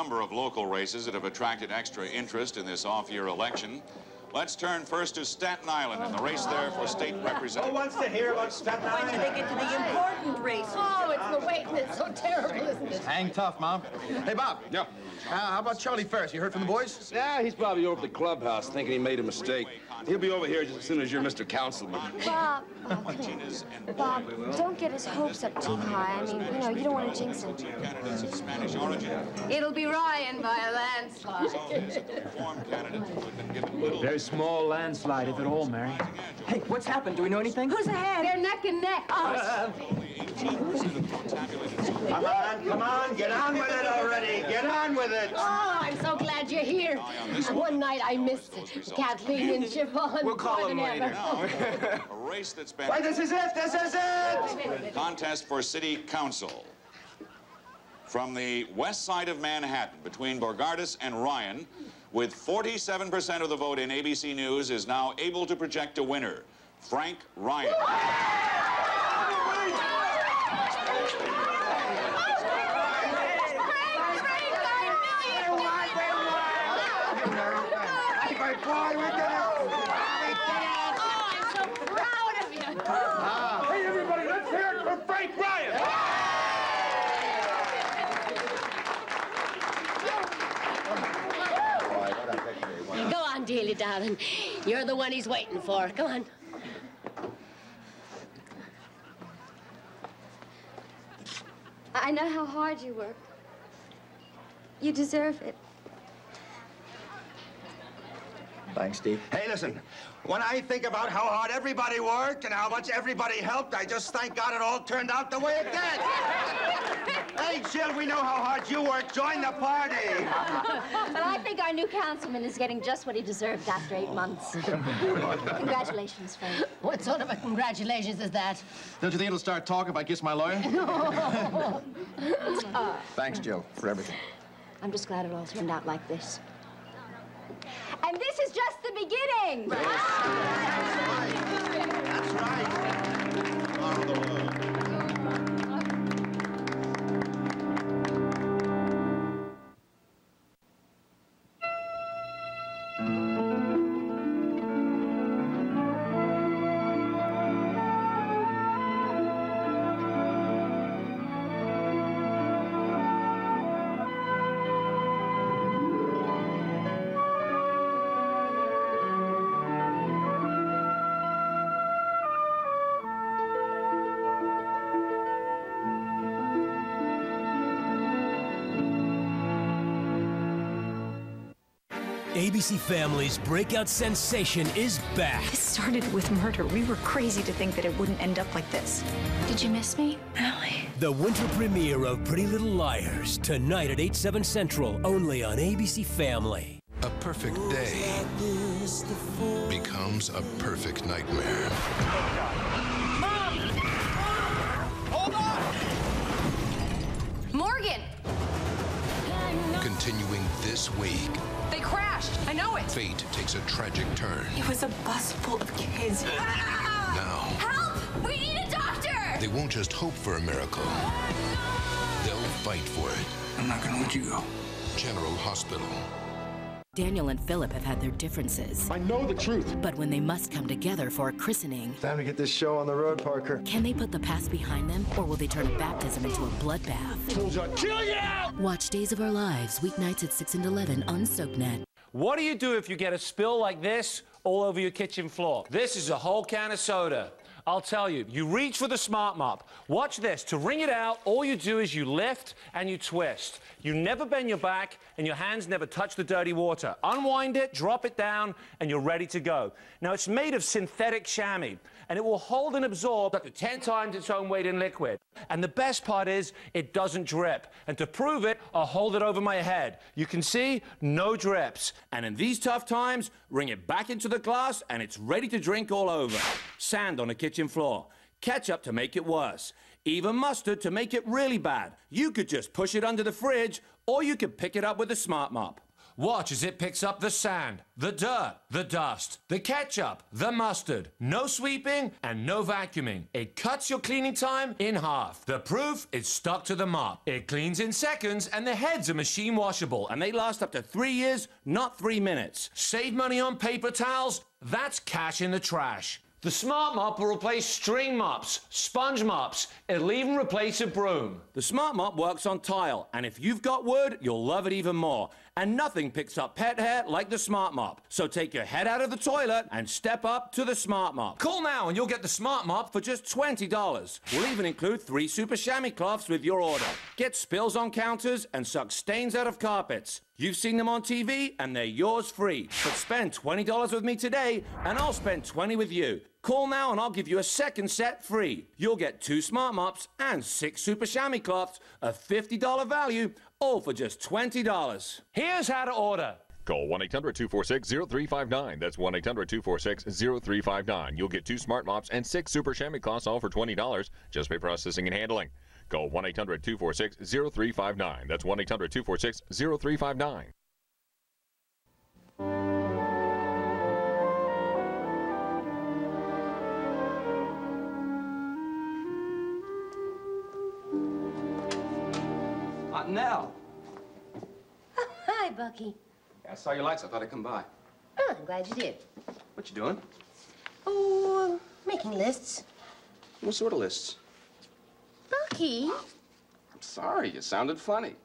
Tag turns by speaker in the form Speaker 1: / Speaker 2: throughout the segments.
Speaker 1: number of local races that have attracted extra interest in this off-year election. Let's turn first to Staten Island and the race there for state representative.
Speaker 2: Who wants to hear about Staten Island?
Speaker 3: When do they get to the important races?
Speaker 4: Oh, it's the waiting that's so terrible, isn't it?
Speaker 5: Hang tough, Mom. Hey, Bob.
Speaker 2: Yeah.
Speaker 5: How about Charlie Ferris? You heard from the boys?
Speaker 2: Yeah, he's probably over at the clubhouse thinking he made a mistake. He'll be over here just as soon as you're Mr. Councilman.
Speaker 6: Bob, don't get his hopes up too high. I mean, you know, you don't want to jinx him.
Speaker 1: Candidates of Spanish origin.
Speaker 4: It'll be Ryan by a landslide.
Speaker 7: Very small landslide, if at all, Mary.
Speaker 3: Hey, what's happened? Do we know anything?
Speaker 4: Who's ahead? They're neck and neck.
Speaker 2: Come on, get on with it already. Get on with it.
Speaker 4: Oh, I'm so glad you're here. One night I missed Kathleen and Siobhan.
Speaker 3: We'll call him later.
Speaker 1: A race that's been...
Speaker 2: Wait, this is it! This is it!
Speaker 1: Contest for city council. From the west side of Manhattan, between Bogardus and Ryan, with 47% of the vote in ABC News, is now able to project a winner, Frank Ryan.
Speaker 2: Boy, we did it!
Speaker 4: Oh, I'm so proud of you.
Speaker 2: Hey, everybody, let's hear it for Frank Ryan!
Speaker 4: Go on, Delia, darling. You're the one he's waiting for. Go on.
Speaker 6: I know how hard you work. You deserve it.
Speaker 5: Thanks, Steve.
Speaker 2: Hey, listen, when I think about how hard everybody worked and how much everybody helped, I just thank God it all turned out the way it did. Hey, Jill, we know how hard you worked. Join the party.
Speaker 6: But I think our new councilman is getting just what he deserved after 8 months. Congratulations, Frank.
Speaker 4: What sort of a congratulations is that?
Speaker 5: Don't you think it'll start talking if I kiss my lawyer? Thanks, Jill, for everything.
Speaker 6: I'm just glad it all turned out like this. And this is just the beginning.
Speaker 2: That's right.
Speaker 8: ABC Family's breakout sensation is back.
Speaker 9: This started with murder. We were crazy to think that it wouldn't end up like this. Did you miss me? Allie.
Speaker 8: The winter premiere of Pretty Little Liars, tonight at 8/7 Central, only on ABC Family.
Speaker 10: A perfect day becomes a perfect nightmare.
Speaker 4: Mom! Hold on! Morgan!
Speaker 10: Continuing this week,
Speaker 4: They crashed. I know it.
Speaker 10: fate takes a tragic turn.
Speaker 9: It was a bus full of kids.
Speaker 10: Now,
Speaker 4: Help! We need a doctor!
Speaker 10: they won't just hope for a miracle. They'll fight for it.
Speaker 5: I'm not gonna let you go.
Speaker 10: General Hospital.
Speaker 11: Daniel and Philip have had their differences.
Speaker 5: I know the truth.
Speaker 11: But when they must come together for a christening,
Speaker 5: Time to get this show on the road, Parker.
Speaker 11: can they put the past behind them, or will they turn a baptism into a bloodbath?
Speaker 5: Told you I'd kill you!
Speaker 11: Watch Days of Our Lives, weeknights at 6 and 11 on SoapNet.
Speaker 7: What do you do if you get a spill like this all over your kitchen floor? This is a whole can of soda. I'll tell you, you reach for the Smart Mop. Watch this. To wring it out, all you do is you lift and you twist. You never bend your back, and your hands never touch the dirty water. Unwind it, drop it down, and you're ready to go. Now, it's made of synthetic chamois, and it will hold and absorb up to 10 times its own weight in liquid. And the best part is, it doesn't drip. And to prove it, I'll hold it over my head. You can see, no drips. And in these tough times, wring it back into the glass, and it's ready to drink all over. Sand on a kitchen floor. Ketchup to make it worse. Even mustard to make it really bad. You could just push it under the fridge, or you could pick it up with a Smart Mop. Watch as it picks up the sand, the dirt, the dust, the ketchup, the mustard. No sweeping and no vacuuming. It cuts your cleaning time in half. The proof is stuck to the mop. It cleans in seconds and the heads are machine washable and they last up to 3 years, not 3 minutes. Save money on paper towels? That's cash in the trash. The Smart Mop will replace string mops, sponge mops. It'll even replace a broom. The Smart Mop works on tile, and if you've got wood, you'll love it even more. And nothing picks up pet hair like the Smart Mop. So take your head out of the toilet and step up to the Smart Mop. Call now and you'll get the Smart Mop for just $20. We'll even include 3 super chamois cloths with your order. Get spills on counters and suck stains out of carpets. You've seen them on TV and they're yours free. But spend $20 with me today and I'll spend $20 with you. Call now and I'll give you a second set free. You'll get 2 Smart Mops and 6 super chamois cloths, a $50 value, all for just $20. Here's how to order.
Speaker 12: Call 1-800-246-0359. That's 1-800-246-0359. You'll get 2 Smart Mops and 6 super chamois cloths, all for $20. Just pay processing and handling. Call 1-800-246-0359. That's 1-800-246-0359.
Speaker 13: Nell.
Speaker 4: Oh, hi, Bucky.
Speaker 13: I saw your lights. I thought I'd come by.
Speaker 4: Oh, I'm glad you did.
Speaker 13: What you doing?
Speaker 4: Oh, making lists.
Speaker 13: What sort of lists?
Speaker 4: Bucky.
Speaker 13: I'm sorry. You sounded funny.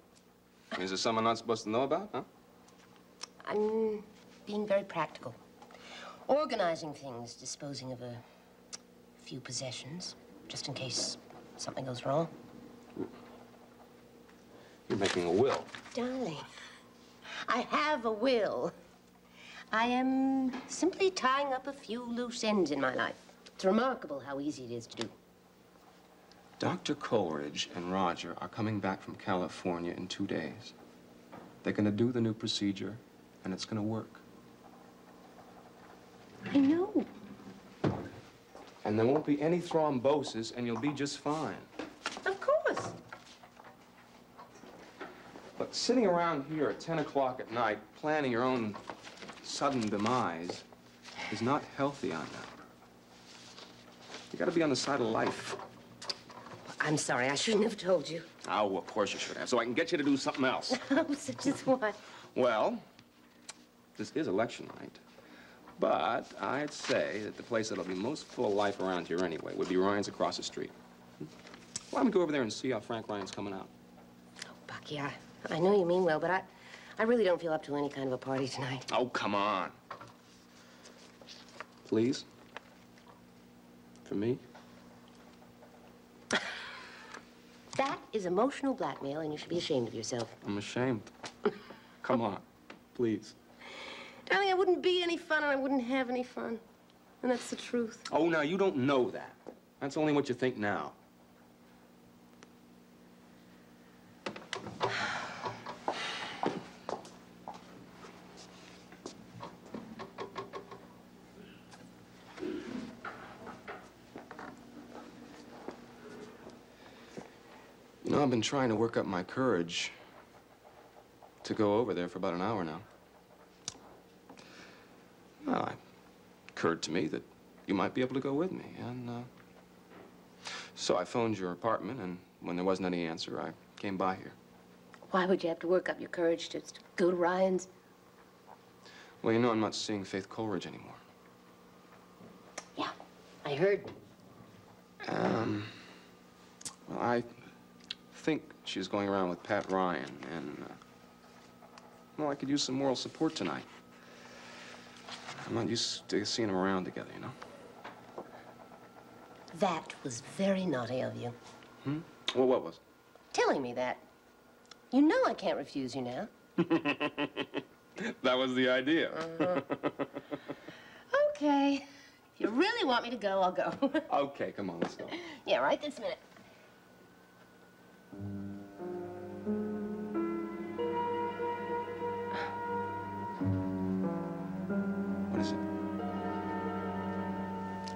Speaker 13: Is there something I'm not supposed to know about, huh?
Speaker 4: I'm being very practical. Organizing things, disposing of a few possessions, just in case something goes wrong.
Speaker 13: You're making a will.
Speaker 4: Darling, I have a will. I am simply tying up a few loose ends in my life. It's remarkable how easy it is to do.
Speaker 13: Dr. Coleridge and Roger are coming back from California in 2 days. They're going to do the new procedure, and it's going to work.
Speaker 4: I know.
Speaker 13: And there won't be any thrombosis, and you'll be just fine.
Speaker 4: Of course.
Speaker 13: But sitting around here at 10 o'clock at night, planning your own sudden demise, is not healthy on that. You gotta be on the side of life.
Speaker 4: I'm sorry, I shouldn't have told you.
Speaker 13: Oh, of course you should have, so I can get you to do something else.
Speaker 4: Oh, such as what?
Speaker 13: Well, this is election night. But I'd say that the place that'll be most full of life around here anyway would be Ryan's across the street. Why don't we go over there and see how Frank Ryan's coming out?
Speaker 4: Oh, Bucky, I know you mean well, but I really don't feel up to any kind of a party tonight.
Speaker 13: Oh, come on. Please? For me?
Speaker 4: That is emotional blackmail, and you should be ashamed of yourself.
Speaker 13: I'm ashamed. Come on, please.
Speaker 4: Darling, I wouldn't be any fun, and I wouldn't have any fun. And that's the truth.
Speaker 13: Oh, now, you don't know that. That's only what you think now. You know, I've been trying to work up my courage to go over there for about an hour now. Well, it occurred to me that you might be able to go with me, and so I phoned your apartment, and when there wasn't any answer, I came by here.
Speaker 4: Why would you have to work up your courage to go to Ryan's?
Speaker 13: Well, you know, I'm not seeing Faith Coleridge anymore.
Speaker 4: Yeah, I heard.
Speaker 13: Well, I think she's going around with Pat Ryan, and, well, I could use some moral support tonight. I'm not used to seeing them around together, you know?
Speaker 4: That was very naughty of you.
Speaker 13: Hmm? Well, what was?
Speaker 4: Telling me that. You know I can't refuse you now.
Speaker 13: That was the idea.
Speaker 4: Okay. If you really want me to go, I'll go.
Speaker 13: Okay, come on, let's go.
Speaker 4: Yeah, right this minute.
Speaker 13: What is it?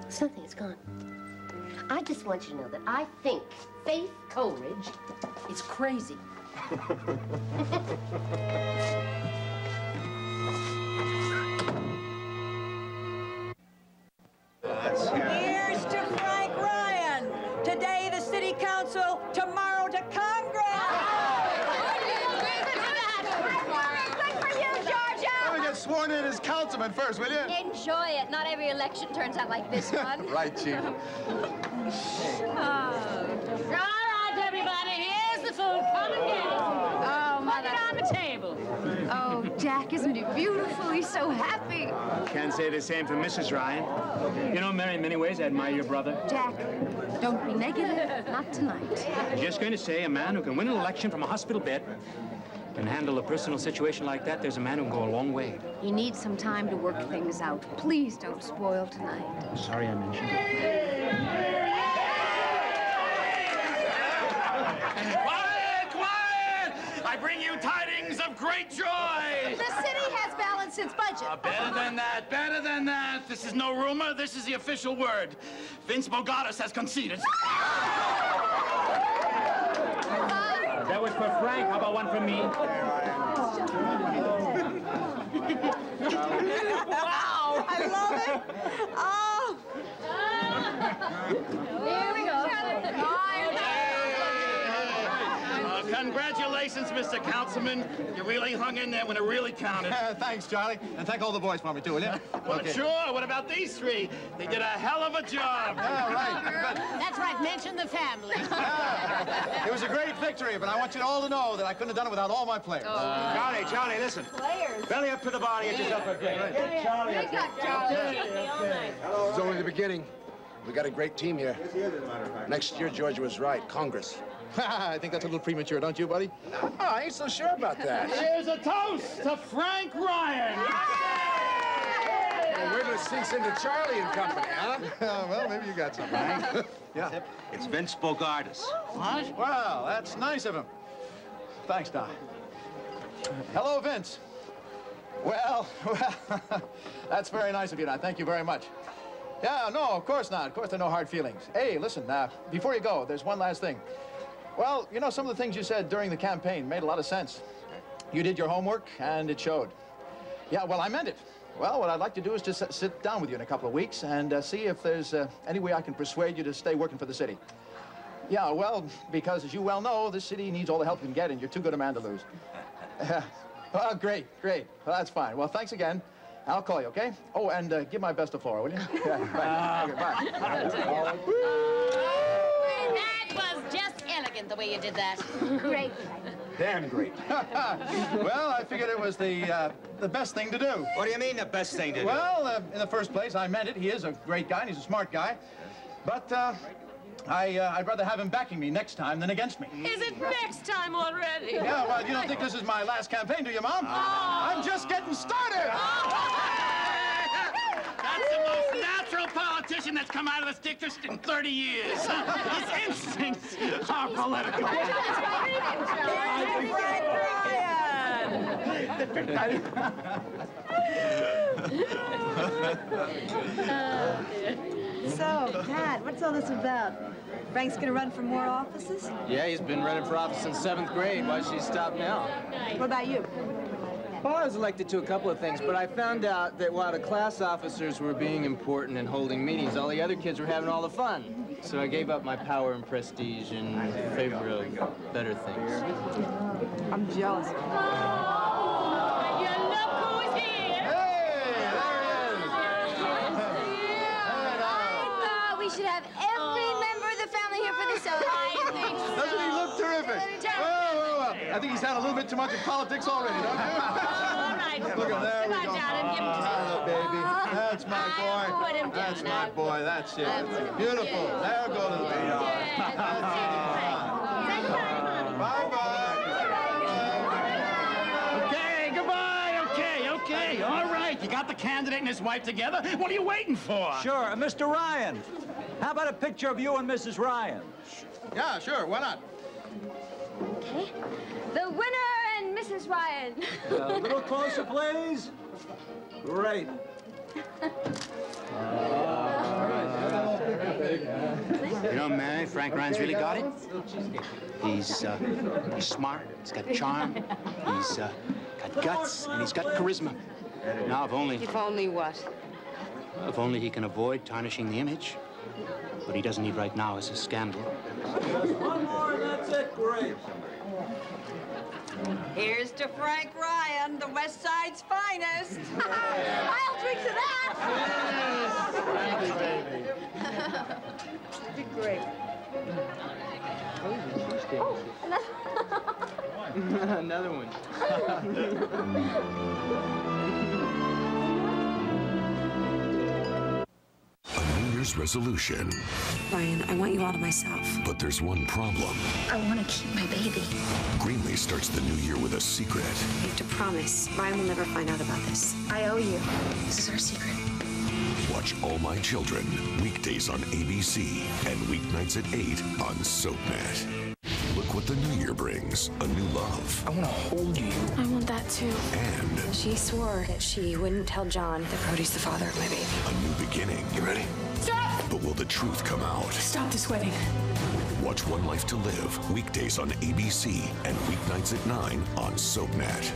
Speaker 4: Something is gone. I just want you to know that I think Faith Coleridge is crazy.
Speaker 14: Here's to Frank Ryan. Today the city council, tomorrow to Congress.
Speaker 6: Good for you, Georgia.
Speaker 5: Let me get sworn in as councilman first, will you?
Speaker 6: Enjoy it. Not every election turns out like this one.
Speaker 5: Right, Chief.
Speaker 6: All right, everybody. Here's the food. Come and get it. Oh, Mother. Put it on the table.
Speaker 9: Oh, Jack, isn't he beautiful? He's so happy.
Speaker 15: Can't say the same for Mrs. Ryan. You know, Mary, in many ways, I admire your brother.
Speaker 9: Jack, don't be negative. Not tonight.
Speaker 15: I'm just going to say a man who can win an election from a hospital bed can handle a personal situation like that. There's a man who can go a long way.
Speaker 9: You need some time to work things out. Please don't spoil tonight.
Speaker 15: Sorry I mentioned it.
Speaker 16: Quiet, quiet! I bring you tidings of great joy!
Speaker 14: The city has balanced its budget.
Speaker 16: Better than that, better than that. This is no rumor, this is the official word. Vince Bogardus has conceded.
Speaker 15: That was for Frank. How about one for me?
Speaker 14: Wow, I love it. Oh.
Speaker 6: Here we go.
Speaker 16: Congratulations, Mr. Councilman. You really hung in there when it really counted.
Speaker 5: Thanks, Charlie. And thank all the boys for me, too, will you?
Speaker 16: Well, sure. What about these three? They did a hell of a job.
Speaker 5: Yeah, right.
Speaker 4: That's right. Mention the family.
Speaker 5: It was a great victory, but I want you all to know that I couldn't have done it without all my players.
Speaker 2: Charlie, listen.
Speaker 6: Players.
Speaker 2: Belly up to the bar and get yourself a drink.
Speaker 6: Charlie. We got Charlie.
Speaker 5: It's only the beginning. We got a great team here. Next year, Georgia was right. Congress. I think that's a little premature, don't you, buddy? Oh, I ain't so sure about that.
Speaker 16: Here's a toast to Frank Ryan.
Speaker 5: Well, wait till it sinks into Charlie and company, huh? Well, maybe you got something. Yeah.
Speaker 2: It's Vince Bogardus.
Speaker 5: What? Well, that's nice of him. Thanks, Doc. Hello, Vince. Well, that's very nice of you, Don. Thank you very much. Yeah, no, of course not. Of course, there are no hard feelings. Hey, listen, before you go, there's one last thing. Well, you know, some of the things you said during the campaign made a lot of sense. You did your homework, and it showed. Yeah, well, I meant it. Well, what I'd like to do is just sit down with you in a couple of weeks and see if there's any way I can persuade you to stay working for the city. Yeah, well, because as you well know, this city needs all the help it can get, and you're too good a man to lose. Oh, great. Well, that's fine. Well, thanks again. I'll call you, okay? Oh, and give my best to Flora, will you? Yeah, bye. Okay, bye.
Speaker 4: That was just elegant, the way you did that.
Speaker 6: Great.
Speaker 5: Damn great. Well, I figured it was the best thing to do.
Speaker 2: What do you mean the best thing to do?
Speaker 5: Well, in the first place, I meant it. He is a great guy, and he's a smart guy. But I'd rather have him backing me next time than against me.
Speaker 4: Is it next time already?
Speaker 5: Yeah, well, you don't think this is my last campaign, do you, Mom? I'm just getting started!
Speaker 16: That's the most natural politician that's come out of this district in 30 years. His instincts are political.
Speaker 14: So, Dad, what's all this about? Frank's gonna run for more offices?
Speaker 3: Yeah, he's been running for office since 7th grade. Why should he stop now?
Speaker 14: What about you?
Speaker 3: Well, I was elected to a couple of things, but I found out that while the class officers were being important and holding meetings, all the other kids were having all the fun. So I gave up my power and prestige in favor of better things.
Speaker 14: I'm jealous.
Speaker 6: We should have every member of the family here for this celebration.
Speaker 5: Doesn't he look terrific? Well, I think he's had a little bit too much of politics already, don't you?
Speaker 6: All right.
Speaker 5: Look at there we go. Baby. That's my boy.
Speaker 6: Put him down.
Speaker 5: That's my boy. That's it. Beautiful. There go, little baby. Bye-bye.
Speaker 16: Okay, goodbye. Okay. All right. You got the candidate and his wife together. What are you waiting for?
Speaker 17: Sure. Mr. Ryan, how about a picture of you and Mrs. Ryan?
Speaker 5: Yeah, sure. Why not?
Speaker 6: Okay. The winner and Mrs. Ryan.
Speaker 17: A little closer, please. Great.
Speaker 15: You know, man, Frank Ryan's really got it. He's smart, he's got charm, he's got guts, and he's got charisma. Now, if only...
Speaker 18: If only what?
Speaker 15: If only he can avoid tarnishing the image. What he doesn't need right now is a scandal.
Speaker 17: Just one more, that's it. Great.
Speaker 14: Here's to Frank Ryan, the West Side's finest.
Speaker 6: I'll drink to that.
Speaker 3: Thank you, baby.
Speaker 18: Be great.
Speaker 3: Another one.
Speaker 10: A New Year's resolution.
Speaker 19: Ryan, I want you all to myself.
Speaker 10: But there's one problem.
Speaker 19: I want to keep my baby.
Speaker 10: Greenlee starts the new year with a secret.
Speaker 19: You have to promise. Ryan will never find out about this. I owe you. This is our secret.
Speaker 10: Watch All My Children, weekdays on ABC and weeknights at 8 on SoapNet. Look what the new year brings. A new love.
Speaker 19: I want to hold you. I want that too.
Speaker 10: And
Speaker 19: she swore that she wouldn't tell John that Brody's the father of my baby.
Speaker 10: a new beginning. You ready?
Speaker 19: Stop!
Speaker 10: But will the truth come out?
Speaker 19: Stop this wedding.
Speaker 10: Watch One Life to Live, weekdays on ABC and weeknights at 9 on SoapNet.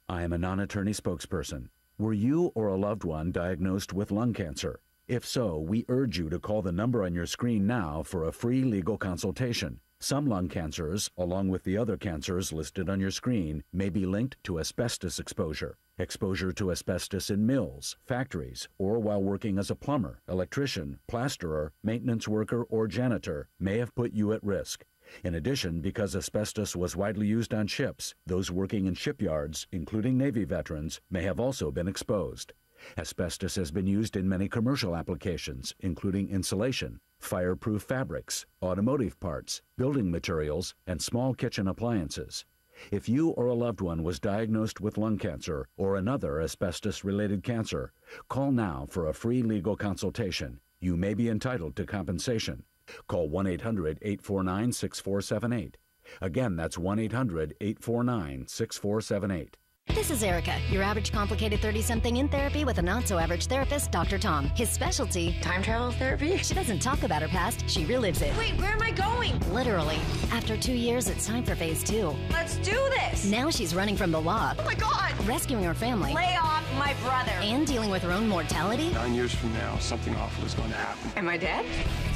Speaker 20: I am a non-attorney spokesperson. Were you or a loved one diagnosed with lung cancer? If so, we urge you to call the number on your screen now for a free legal consultation. Some lung cancers, along with the other cancers listed on your screen, may be linked to asbestos exposure. Exposure to asbestos in mills, factories, or while working as a plumber, electrician, plasterer, maintenance worker, or janitor may have put you at risk. In addition, because asbestos was widely used on ships, those working in shipyards, including Navy veterans, may have also been exposed. Asbestos has been used in many commercial applications, including insulation, fireproof fabrics, automotive parts, building materials, and small kitchen appliances. If you or a loved one was diagnosed with lung cancer or another asbestos-related cancer, call now for a free legal consultation. You may be entitled to compensation. Call 1-800-849-6478. Again, that's 1-800-849-6478.
Speaker 21: This is Erica, your average complicated 30-something in therapy with a not-so-average therapist, Dr. Tom. His specialty, time travel therapy. She doesn't talk about her past, she relives it.
Speaker 14: Wait, where am I going?
Speaker 21: Literally. After 2 years, it's time for phase 2.
Speaker 14: Let's do this!
Speaker 21: Now she's running from the law.
Speaker 14: Oh my God!
Speaker 21: Rescuing her family.
Speaker 14: Lay off my brother!
Speaker 21: And dealing with her own mortality.
Speaker 22: 9 years from now, something awful is going to happen.
Speaker 14: Am I dead?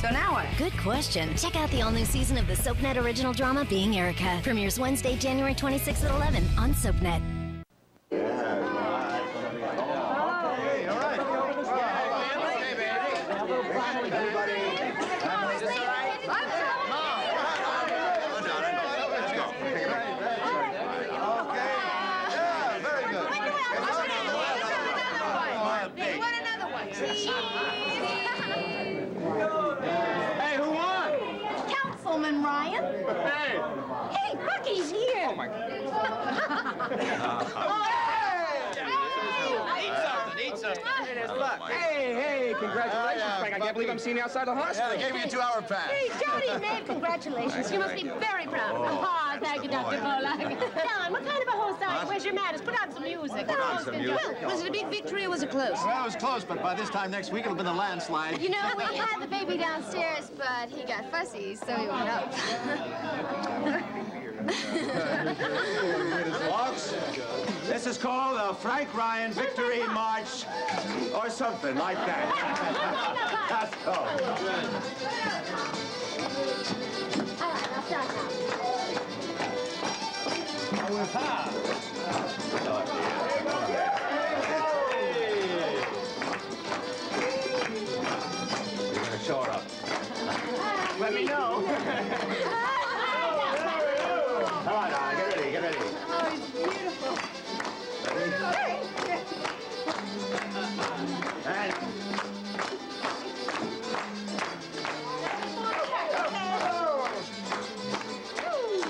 Speaker 14: So now what?
Speaker 21: Good question. Check out the all-new season of the SoapNet original drama, Being Erica. Premieres Wednesday, January 26th at 11 on SoapNet.
Speaker 14: Hey, who won?
Speaker 6: Councilman Ryan.
Speaker 14: Hey.
Speaker 6: Hey, Bucky's here.
Speaker 14: Oh, my God.
Speaker 5: Eat something. Hey, congratulations, Frank. I can't believe I'm seeing you outside the hospital.
Speaker 17: Yeah, they gave me a 2-hour pass.
Speaker 6: Hey, Jody, man, congratulations. You must be very proud of me. Oh, thank you, Dr. Polak. John, what kind of a host are you? Where's your manners? Put on some music.
Speaker 17: Put on some music.
Speaker 6: Well, was it a big victory or was it close?
Speaker 5: Well, it was close, but by this time next week, it'll have been a landslide.
Speaker 23: You know, we had the baby downstairs, but he got fussy, so he went up.
Speaker 2: Folks, this is called the Frank Ryan Victory March, or something like that. Let's go.
Speaker 6: All right, I'll start
Speaker 2: You're gonna show her up.
Speaker 5: Let me know.
Speaker 2: Come on, now, get ready, get ready.
Speaker 23: Oh, he's beautiful.
Speaker 2: And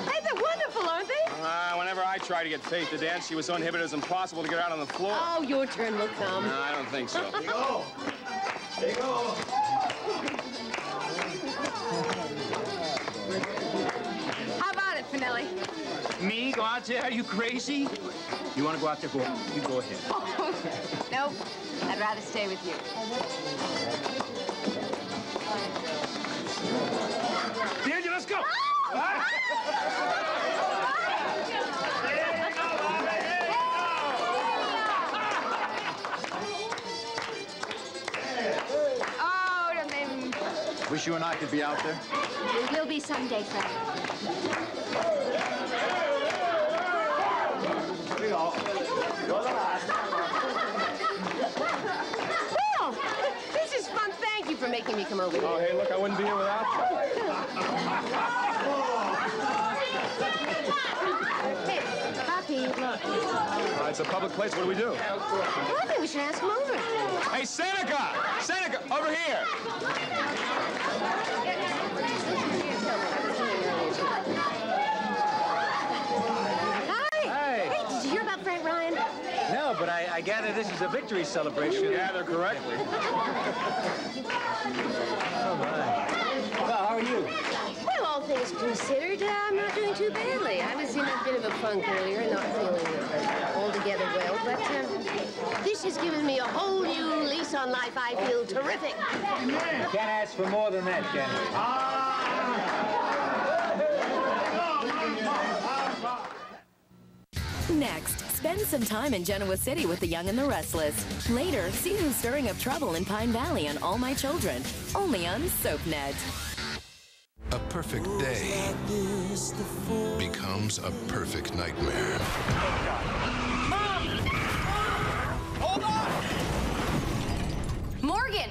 Speaker 14: Hey, they're wonderful, aren't they?
Speaker 22: Whenever I try to get Faith to dance, she was so inhibited it's impossible to get her out on the floor.
Speaker 14: Oh, your turn will come.
Speaker 22: No, I don't think so.
Speaker 2: there you go. There you go.
Speaker 14: How about it, Finelli?
Speaker 15: Me go out there? Are you crazy? You want to go out there? Go. You go ahead.
Speaker 14: Oh, nope. I'd rather stay with you.
Speaker 22: Daniel, let's go.
Speaker 5: Wish you and I could be out there.
Speaker 23: We will be someday, Frank.
Speaker 4: Well, this is fun. Thank you for making me come over here.
Speaker 22: Oh, hey, look, I wouldn't be here without you.
Speaker 4: Hey, Poppy, look.
Speaker 22: It's a public place. What do we do?
Speaker 4: Well, I think we should ask him over.
Speaker 22: Hey, Seneca! Seneca, over here!
Speaker 4: Hey, did you hear about Frank Ryan?
Speaker 3: No, but I gather this is a victory celebration.
Speaker 22: You gather correctly.
Speaker 3: Oh, my. Well, how are you?
Speaker 4: Well, all things considered, I'm not doing too badly. I was in a bit of a funk earlier and not feeling altogether well, but this has given me a whole new lease on life. I feel terrific.
Speaker 3: Can't ask for more than that, can we?
Speaker 1: Next, spend some time in Genoa City with the Young and the Restless. Later, see who's stirring up trouble in Pine Valley on All My Children, only on SoapNet.
Speaker 10: A perfect day becomes a perfect nightmare.
Speaker 1: Mom! Hold on! Morgan!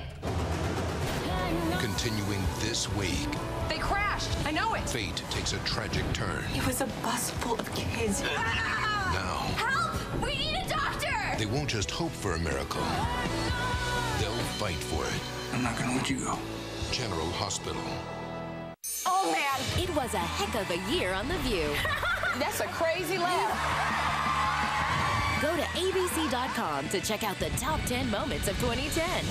Speaker 10: Continuing this week,
Speaker 1: They crashed. I know it.
Speaker 10: fate takes a tragic turn.
Speaker 1: It was a bus full of kids.
Speaker 10: Now,
Speaker 1: Help! We need a doctor!
Speaker 10: they won't just hope for a miracle. They'll fight for it. I'm not gonna let you go. General Hospital.
Speaker 1: Oh, man. It was a heck of a year on The View. That's a crazy laugh. Go to abc.com to check out the top 10 moments of 2010.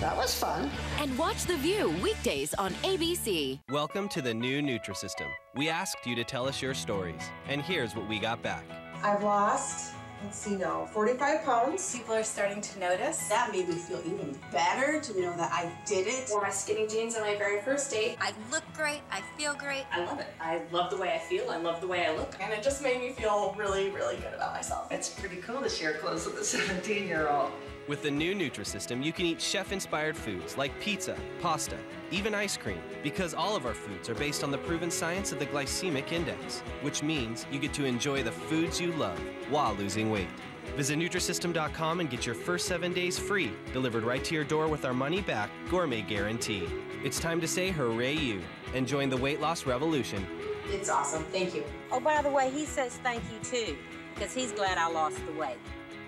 Speaker 8: That was fun.
Speaker 1: And watch The View weekdays on ABC.
Speaker 11: Welcome to the new Nutrisystem. We asked you to tell us your stories, and here's what we got back.
Speaker 24: I've lost, let's see now, 45 pounds.
Speaker 25: People are starting to notice. That made me feel even better to know that I did it.
Speaker 26: Wore my skinny jeans on my very first date.
Speaker 25: I look great. I feel great.
Speaker 26: I love it. I love the way I feel. I love the way I look.
Speaker 25: And it just made me feel really, really good about myself.
Speaker 8: It's pretty cool to share clothes with a 17-year-old.
Speaker 11: With the new Nutrisystem, you can eat chef-inspired foods like pizza, pasta, even ice cream, because all of our foods are based on the proven science of the glycemic index, which means you get to enjoy the foods you love while losing weight. Visit Nutrisystem.com and get your first 7 days free, delivered right to your door with our money-back gourmet guarantee. It's time to say hooray you and join the weight loss revolution.
Speaker 25: It's awesome. Thank you.
Speaker 27: Oh, by the way, he says thank you too, because he's glad I lost the weight.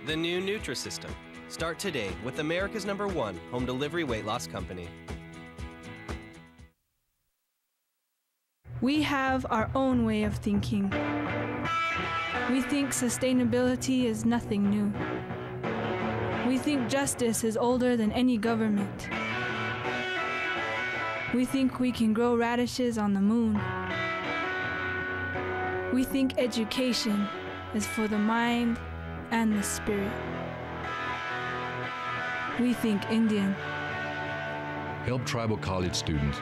Speaker 11: The new Nutrisystem. Start today with America's #1 home delivery weight loss company.
Speaker 28: We have our own way of thinking. We think sustainability is nothing new. We think justice is older than any government. We think we can grow radishes on the moon. We think education is for the mind and the spirit. We think Indian.
Speaker 29: Help tribal college students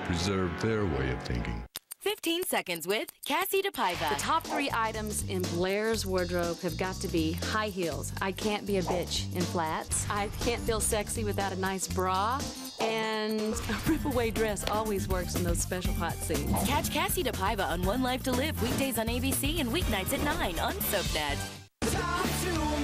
Speaker 29: preserve their way of thinking.
Speaker 1: 15 seconds with Cassie DePaiva.
Speaker 30: The top 3 items in Blair's wardrobe have got to be high heels. I can't be a bitch in flats. I can't feel sexy without a nice bra. And a rip-away dress always works in those special hot scenes.
Speaker 1: Catch Cassie DePaiva on One Life to Live weekdays on ABC and weeknights at 9 on SoapNet.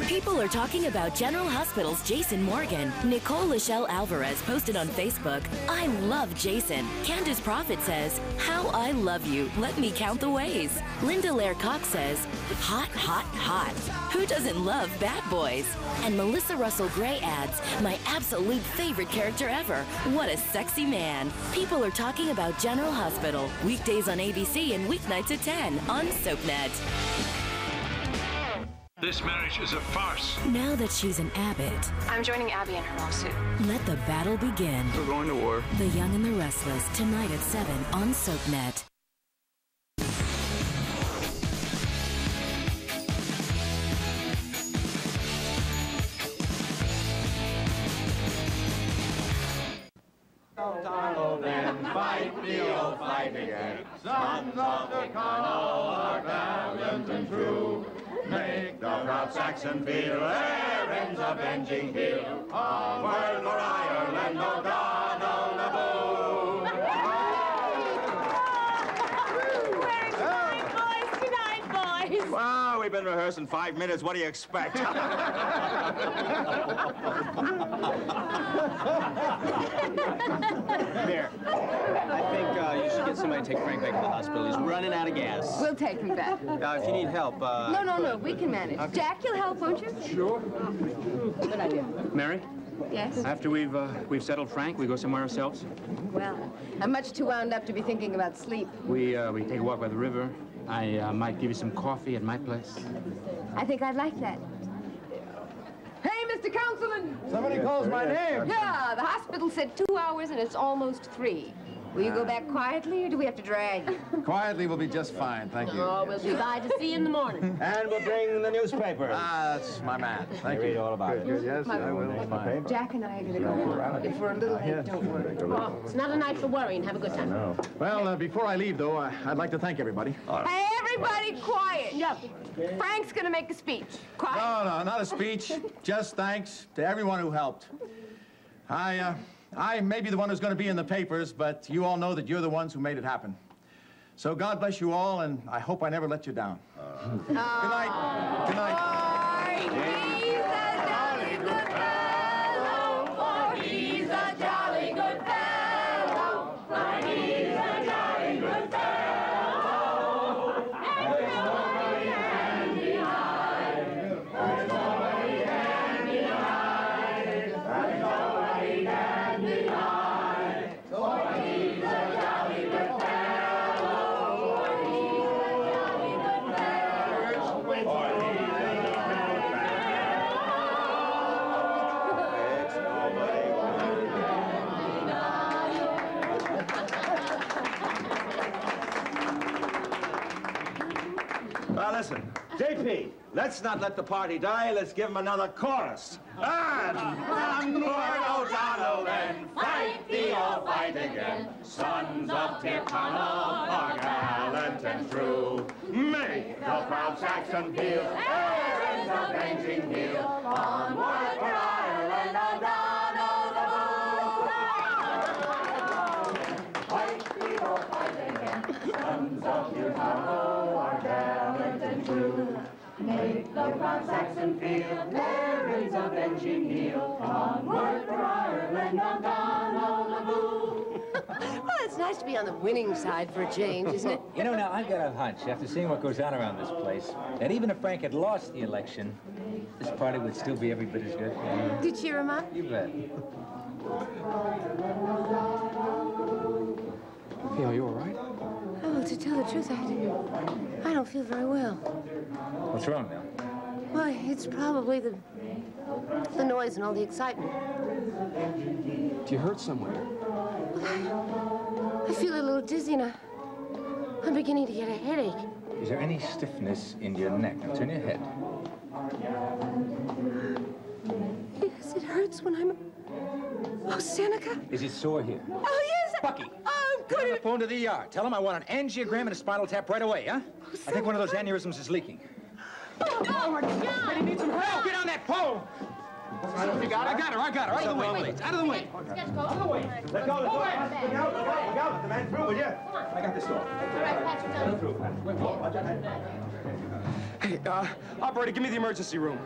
Speaker 1: People are talking about General Hospital's Jason Morgan. Nicole Lachelle Alvarez posted on Facebook, "I love Jason." Candace Prophet says, "How I love you. Let me count the ways." Linda Lair Cox says, "Hot, hot, hot. Who doesn't love bad boys?" And Melissa Russell Gray adds, "My absolute favorite character ever. What a sexy man." People are talking about General Hospital. Weekdays on ABC and weeknights at 10 on SoapNet.
Speaker 31: This marriage is a farce.
Speaker 1: Now that she's an Abbott,
Speaker 23: I'm joining Abby in her lawsuit.
Speaker 1: let the battle begin.
Speaker 31: We're going to war.
Speaker 1: The Young and the Restless, tonight at 7 on SoapNet.
Speaker 2: Then fight the old fight again. Sons of the Colonel are valiant and true. Make the proud Saxon feel their ends avenging heel. Onward for Ireland, O'Donnell Naboo. we've been rehearsing 5 minutes. What do you expect?
Speaker 3: Here, I think you should get somebody to take Frank back to the hospital. He's running out of gas.
Speaker 6: We'll take him back.
Speaker 3: If you need help,
Speaker 6: No, we can manage.
Speaker 3: Okay.
Speaker 6: Jack, you'll help, won't you?
Speaker 15: Sure.
Speaker 6: Good idea.
Speaker 15: Mary?
Speaker 6: Yes?
Speaker 15: After we've settled Frank, we go somewhere ourselves.
Speaker 6: Well, I'm much too wound up to be thinking about sleep.
Speaker 15: We take a walk by the river. I might give you some coffee at my place.
Speaker 6: I think I'd like that. Hey, Mr. Councilman!
Speaker 5: Somebody calls my name.
Speaker 6: Yeah, the hospital said 2 hours and it's almost 3. Will you go back quietly, or do we have to drag you?
Speaker 5: Quietly will be just fine, thank you.
Speaker 6: Oh, we'll be glad to see you in the morning.
Speaker 3: And we'll bring the newspapers.
Speaker 5: That's my man. Thank you.
Speaker 3: Read all about it.
Speaker 5: Good, yes, I will. Fine.
Speaker 6: Jack and I are going to go home. If we're a little late, don't worry.
Speaker 4: Oh, it's not a night for worrying. Have a good time.
Speaker 5: Well, before I leave, though, I'd like to thank everybody.
Speaker 6: Hey, everybody, quiet. Frank's going to make a speech. Quiet.
Speaker 5: No, not a speech. Just thanks to everyone who helped. I may be the one who's going to be in the papers, but you all know that you're the ones who made it happen. So God bless you all, and I hope I never let you down. Good night. Good night.
Speaker 6: He's a jolly good fellow, for he's a jolly good fellow, for he's a jolly good fellow. And nobody can deny, there's nobody can deny, there's nobody can deny, for he's a jolly good fellow, for he's a jolly good fellow, for he's a
Speaker 2: Well, listen, JP, let's not let the party die. Let's give him another chorus. And onward, O'Donnell, and fight the old fight again. Sons of Tyrconnell are gallant and true. Make the proud Saxon peal, errands of avenging heel. Onward for Ireland, O'Donnell the Boo. Fight the old fight again. Sons of Tyrconnell are gallant and true. Make the proud Saxon feel, errands of avenging heel. Onward for Ireland, O'Donnell the Boo.
Speaker 4: Well, it's nice to be on the winning side for a change, isn't it?
Speaker 7: You know, now, I've got a hunch, after seeing what goes on around this place, that even if Frank had lost the election, this party would still be every bit as good.
Speaker 4: Did you cheer him up?
Speaker 7: You bet. Hey, are you all right?
Speaker 4: Oh, to tell the truth, I don't feel very well.
Speaker 7: What's wrong now?
Speaker 4: Why, it's probably the noise and all the excitement.
Speaker 7: Do you hurt somewhere?
Speaker 4: I feel a little dizzy and I'm beginning to get a headache.
Speaker 7: Is there any stiffness in your neck? Now, turn your head.
Speaker 4: Yes, it hurts when I'm... Oh, Seneca.
Speaker 7: Is it sore here?
Speaker 4: Oh, yes.
Speaker 7: Bucky.
Speaker 4: Oh,
Speaker 7: Get on the phone to the ER. Tell them I want an angiogram and a spinal tap right away, huh? I think one of those aneurysms is leaking.
Speaker 4: Oh, my God.
Speaker 7: He needs some help. Get on that phone. You got her? I got her. Out of the way, please. Out of the way.
Speaker 2: Let's go. Look out. Look out. Let the man through, will you? I got this door.
Speaker 4: All right, Patrick.
Speaker 22: Hey, operator, give me the emergency room.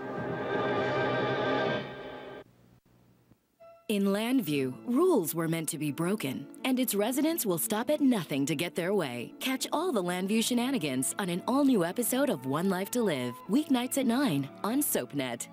Speaker 1: In Landview, rules were meant to be broken, and its residents will stop at nothing to get their way. Catch all the Landview shenanigans on an all-new episode of One Life to Live, weeknights at 9 on SoapNet.